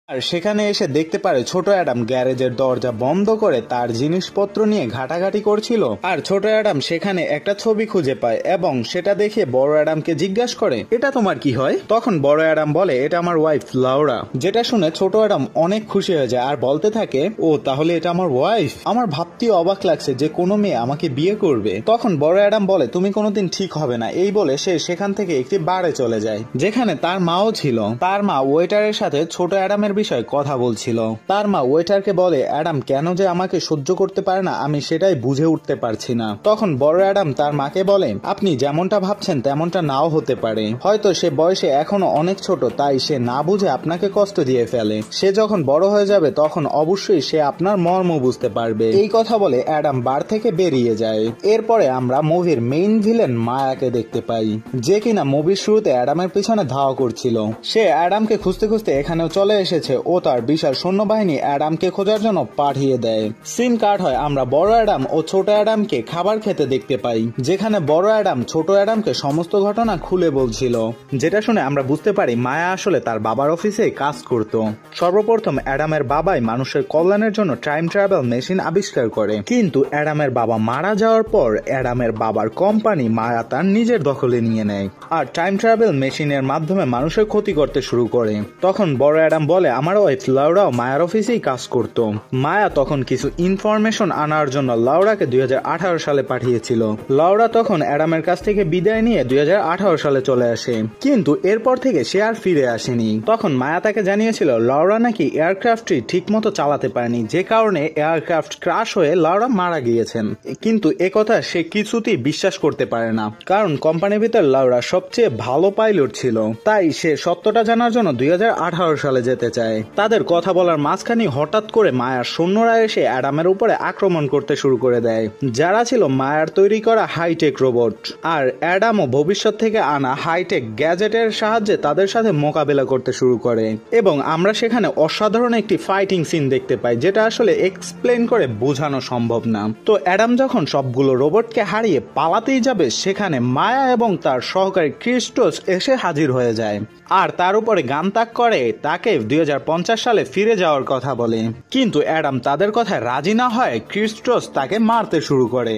আর সেখানে এসে দেখতে পারে ছোট অ্যাডাম গ্যারেজের দরজা বন্ধ করে তার জিনিসপত্র নিয়ে ঘাটাঘাটি করছিল। আর ছোট অ্যাডাম সেখানে একটা ছবি খুঁজে পায় এবং সেটা দেখে বড় অ্যাডামকে জিজ্ঞাসা করে, এটা তোমার কি হয়? তখন বড় অ্যাডাম বলে, এটা আমার ওয়াইফ লাউরা। যেটা শুনে ছোট অ্যাডাম অনেক খুশি হয়ে যায় আর বলতে থাকে, ও তাহলে এটা আমার ওয়াইফ। আমার ভাবতেও অবাক লাগছে যে কোনো মেয়ে আমাকে বিয়ে করবে। তখন বড় অ্যাডাম বলে, তুমি কোনোদিন ঠিক হবে না। এই বলে সে সেখান থেকে একটি বারে চলে যায়, যেখানে তার মাও ছিল। তার মা ওয়েটারের সাথে ছোট অ্যাডামের বিষয়ে কথা বলছিল। তার মা ওয়েটারকে বলে, অ্যাডাম কেন যে আমাকে সহ্য করতে পারে না আমি সেটাই বুঝে উঠতে পারছি না। তখন বড় অ্যাডাম তার মাকে বলে, আপনি যেমনটা ভাবছেন তেমনটা নাও হতে পারে। হয়তো সে বয়সে এখনো অনেক ছোট, তাই সে না বুঝে আপনাকে কষ্ট দিয়ে ফেলে। সে যখন বড় হয়ে যাবে তখন অবশ্যই সে আপনার মর্ম বুঝতে পারবে। এই কথা বলে অ্যাডাম বার থেকে বেরিয়ে যায়। এরপরে আমরা মুভির মেইন ভিলেন মায়াকে দেখতে পাই, যে কিনা মুভির শুরুতে অ্যাডামের পিছনে ধাওয়া করছিল। সে অ্যাডামকে খুঁজতে খুঁজতে এখানেও চলে এসেছে ও তার বিশাল সৈন্যবাহিনী অ্যাডামকে খোঁজার জন্য পাঠিয়ে দেয়। সিন কাট হয়, আমরা বড় অ্যাডাম ও ছোট অ্যাডামকে খাবার খেতে দেখতে পাই, যেখানে বড় অ্যাডাম ছোট অ্যাডামকে সমস্ত ঘটনা খুলে বলছিল। যেটা শুনে আমরা বুঝতে পারি মায়া আসলে তার বাবার অফিসে কাজ করত। সর্বপ্রথম অ্যাডামের বাবাই মানুষের কল্যাণের জন্য টাইম ট্রাভেল মেশিন আবিষ্কার করে, কিন্তু অ্যাডামের বাবা মারা যাওয়ার পর অ্যাডামের বাবার কোম্পানি মায়া তার নিজের দখলে নিয়ে নেয় আর টাইম ট্রাভেল মেশিনের মাধ্যমে মানুষের ক্ষতি করতে শুরু করে। তখন বড় অ্যাডাম বলে, আমার ওয়াইফ লাউরাও মায়ার অফিসেই কাজ করত। মায়া তখন কিছু ইনফরমেশন আনার জন্য লাউরাকে 2018 সালে পাঠিয়েছিল। লাউরা তখন অ্যাডামের কাছ থেকে বিদায় নিয়ে 2018 সালে চলে আসে, কিন্তু এরপর থেকে সে আর ফিরে আসেনি। তখন মায়া তাকে জানিয়েছিল লাউরা নাকি এয়ারক্রাফটটি ঠিক মতো চালাতে পারেনি, যে কারণে এয়ারক্রাফট ক্রাশ হয়ে লাউরা মারা গিয়েছেন। কিন্তু একথা সে কিছুতেই বিশ্বাস করতে পারে না, কারণ কোম্পানির ভিতর লাউরা সবচেয়ে ভালো পাইলট ছিল। তাই সে সত্যটা জানার জন্য 2018 সালে যেতে চায়। তাদের কথা বলার মাঝখানে হঠাৎ করে মায়ার সৈন্যরা এসে অ্যাডামের উপরে আক্রমণ করতে শুরু করে দেয়, যারা ছিল মায়ার তৈরি করা হাইটেক রোবট। আর অ্যাডামও ভবিষ্যৎ থেকে আনা হাইটেক গ্যাজেটের সাহায্যে তাদের সাথে মোকাবেলা করতে শুরু করে এবং আমরা সেখানে অসাধারণ একটি ফাইটিং সিন দেখতে পাই, যেটা আসলে এক্সপ্লেন করে বোঝানো সম্ভব না। তো অ্যাডাম যখন সবগুলো রোবটকে হারিয়ে পালাতেই যাবে, সেখানে মায়া এবং তার সহকারী ক্রিস্টোস এসে হাজির হয়ে যায় আর তার উপরে গান তাক করে তাকে 2050 সালে ফিরে যাওয়ার কথা বলে। কিন্তু অ্যাডাম তাদের কথায় রাজি না হয় ক্রিস্টোস তাকে মারতে শুরু করে।